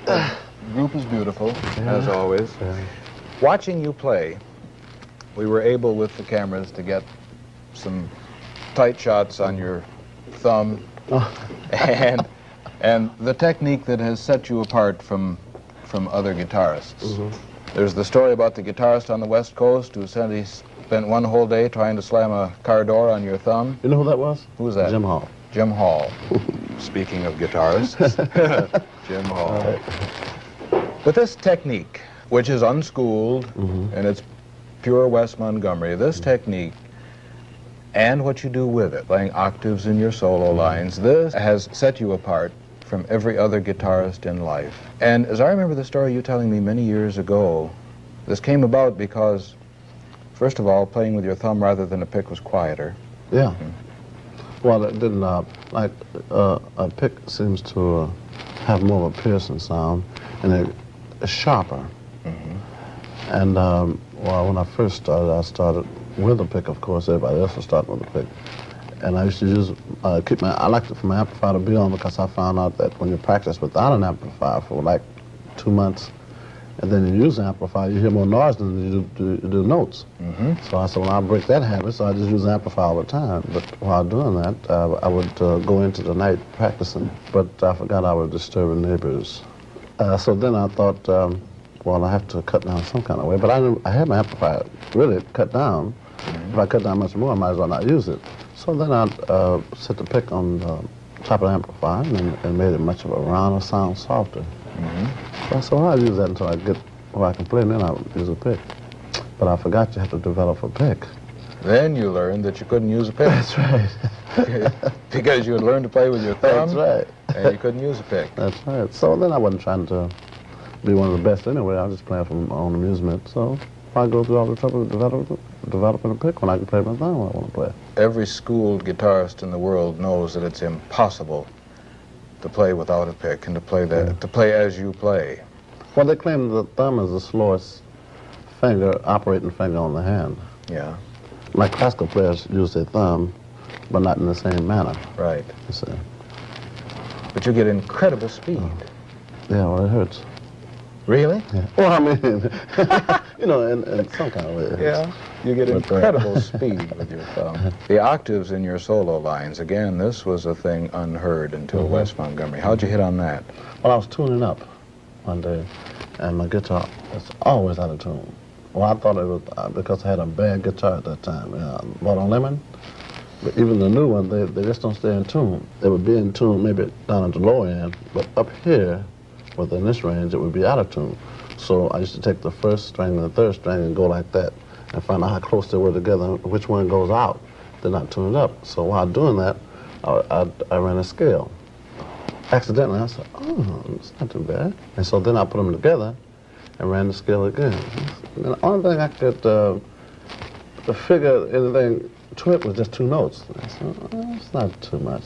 The group is beautiful, as always. Yeah. Watching you play, we were able with the cameras to get some tight shots on your thumb and the technique that has set you apart from other guitarists. There's the story about the guitarist on the West Coast who said he spent one whole day trying to slam a car door on your thumb. You know who that was? Who was that? Jim Hall. Jim Hall. Speaking of guitarists, Jim Hall. But this technique, which is unschooled and it's pure Wes Montgomery, this technique and what you do with it, playing octaves in your solo lines, this has set you apart from every other guitarist in life. And as I remember the story you telling me many years ago, this came about because, first of all, playing with your thumb rather than a pick was quieter. Yeah. Well, it didn't, like, a pick seems to have more of a piercing sound, and it's sharper. And, well, when I first started, I started with a pick, of course. Everybody else was starting with a pick. And I used to use, I liked it for my amplifier to be on because I found out that when you practice without an amplifier for like 2 months, and then you use an amplifier, you hear more noise than you do notes. So I said, well, I'll break that habit, so I just use an amplifier all the time. But while doing that, I would go into the night practicing, but I forgot I was disturbing neighbors. So then I thought, well, I have to cut down some kind of way. But I had my amplifier really cut down. If I cut down much more, I might as well not use it. So then I set the pick on the top of the amplifier and made it much of a rounder sound, softer. So I said, well, I'll use that until I get where I can play, and then I'll use a pick. But I forgot you have to develop a pick. Then you learned that you couldn't use a pick. That's right. Because you had learned to play with your thumb. That's right. And you couldn't use a pick. That's right. So then I wasn't trying to be one of the best anyway. I was just playing for my own amusement. So I go through all the trouble of developing a pick when I can play my thumb when I want to play. Every schooled guitarist in the world knows that it's impossible to play without a pick and to play as you play. Well, they claim the thumb is the slowest operating finger on the hand. Yeah. Like classical players use their thumb, but not in the same manner. Right. You see. But you get incredible speed. Yeah, well, it hurts. Really? Yeah. Well, I mean, you know, in some kind of way. It hurts. Yeah. You get incredible speed with your thumb. The octaves in your solo lines, again, this was a thing unheard until Wes Montgomery. How'd you hit on that? Well, I was tuning up one day, and my guitar was always out of tune. Well, I thought it was because I had a bad guitar at that time. I bought on Lemon, but even the new one, they just don't stay in tune. They would be in tune maybe down at the lower end, but up here, within this range, it would be out of tune. So I used to take the first string and the third string and go like that and find out how close they were together, which one goes out. They're not tuned up. So while doing that, I ran a scale. Accidentally, I said, oh, it's not too bad. And so then I put them together and ran the scale again. And the only thing I could figure anything to it was just 2 notes. And I said, oh, it's not too much.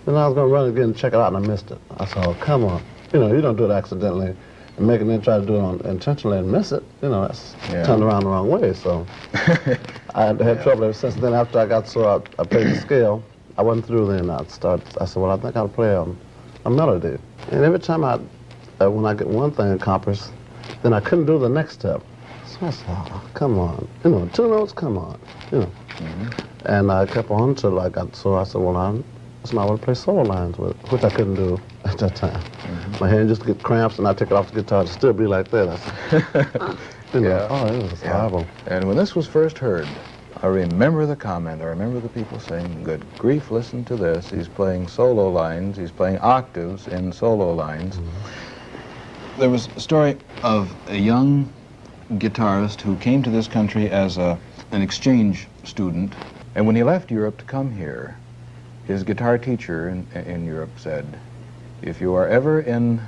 Then I was going to run again and check it out, and I missed it. I said, oh, come on. You know, you don't do it accidentally and make it then try to do it intentionally and miss it. You know, that's turned around the wrong way. So I had trouble ever since then. After I got so I played the scale, I wasn't through then. I said, well, I think I'll play a melody. And every time when I get one thing accomplished, then I couldn't do the next step. So I said, oh, come on. You know, 2 notes, come on. You know. And I kept on until I got, so I said, well, I want to play solo lines with, which I couldn't do at that time. My hand just get cramps, and I take it off the guitar to still be like that. I said, you know, oh, it was horrible. And when this was first heard, I remember the comment. I remember the people saying, good grief, listen to this. He's playing solo lines. He's playing octaves in solo lines. There was a story of a young guitarist who came to this country as an exchange student. And when he left Europe to come here, his guitar teacher in Europe said, if you are ever in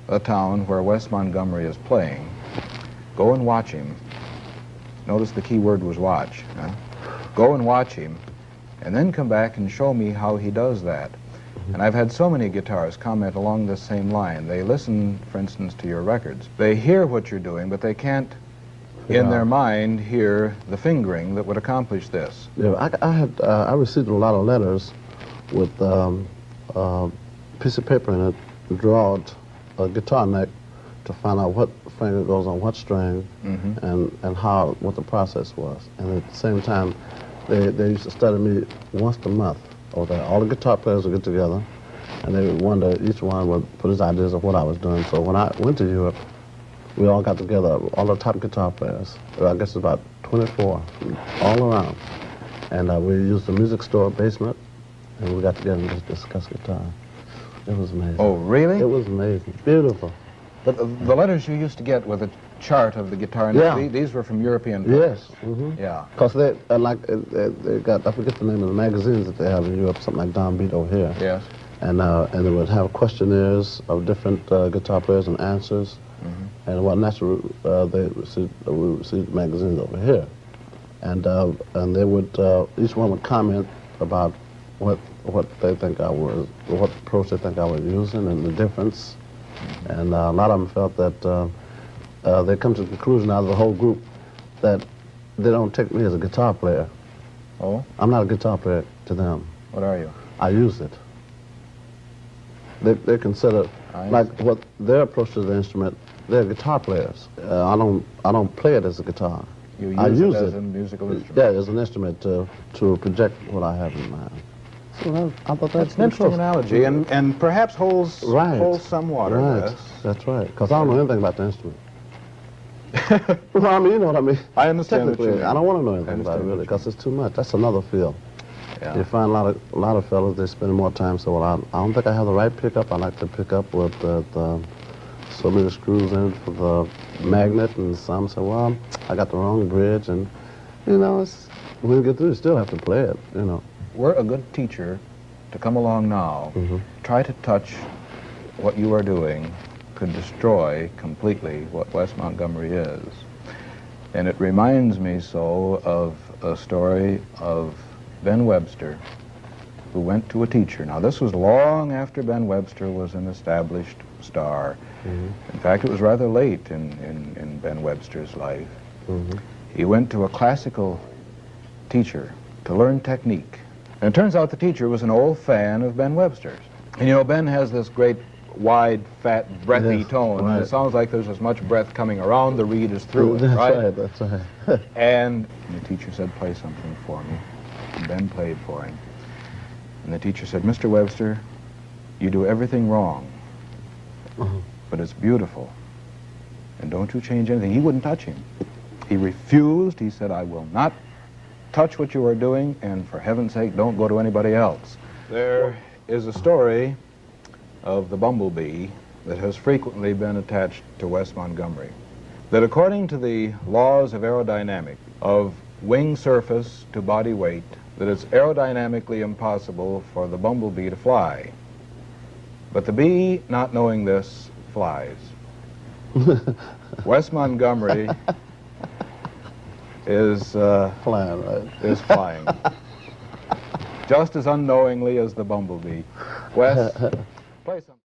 a town where Wes Montgomery is playing, go and watch him. Notice the key word was watch. Huh? Go and watch him, and then come back and show me how he does that. And I've had so many guitarists comment along this same line. They listen, for instance, to your records. They hear what you're doing, but they can't, in their mind, hear the fingering that would accomplish this. Yeah, I received a lot of letters with a piece of paper in it, drawed a guitar neck to find out what finger goes on what string, and what the process was. And at the same time, they used to study me once a month over there. All the guitar players would get together, and they would wonder, each one would put his ideas of what I was doing. So when I went to Europe, we all got together, all the top guitar players. I guess about 24, all around. And we used the music store basement, and we got together and just discussed guitar. It was amazing. Oh, really? It was amazing. Beautiful. But the letters you used to get with a chart of the guitar, and these were from European players. Yes. Yeah. Because they got, I forget the name of the magazines that they have in Europe, something like Downbeat over here. Yes. And they would have questionnaires of different guitar players and answers. And what naturally we received magazines over here. And they would, each one would comment about what they think I was, what approach they think I was using and the difference. And a lot of them felt that they come to the conclusion out of the whole group that they don't take me as a guitar player. Oh? I'm not a guitar player to them. What are you? I use it. They consider, like what their approach to the instrument, they're guitar players. I don't play it as a guitar. You I use it as it a musical instrument? Yeah, as an instrument to project what I have in mind. So I thought that's an interesting analogy, and perhaps holds some water. Right, that's right. Because I don't know anything about the instrument. Well, I mean, you know what I mean. I understand. Technically, I don't want to know anything about it really, because it's too much. That's another field. Yeah. You find a lot of fellas, they spend more time. So, well, I don't think I have the right pickup. I like to pick up with so many screws in it for the magnet, and some say, well, I got the wrong bridge, and you know, when you get through, you still have to play it. You know. Were a good teacher to come along now, try to touch what you are doing, could destroy completely what Wes Montgomery is. And it reminds me so of a story of Ben Webster, who went to a teacher. Now, this was long after Ben Webster was an established star. In fact, it was rather late in Ben Webster's life. He went to a classical teacher to learn technique. And it turns out the teacher was an old fan of Ben Webster's. And you know, Ben has this great, wide, fat, breathy tone. Right. It sounds like there's as much breath coming around the reed as through it, right? That's right. And the teacher said, play something for me. And Ben played for him. And the teacher said, Mr. Webster, you do everything wrong, but it's beautiful. And don't you change anything. He wouldn't touch him. He refused. He said, I will not touch what you are doing, and for heaven's sake, don't go to anybody else. There is a story of the bumblebee that has frequently been attached to Wes Montgomery. That according to the laws of aerodynamics, of wing surface to body weight, that it's aerodynamically impossible for the bumblebee to fly. But the bee, not knowing this, flies. Wes Montgomery is flying, right? Is flying. Just as unknowingly as the bumblebee. Wes, play something.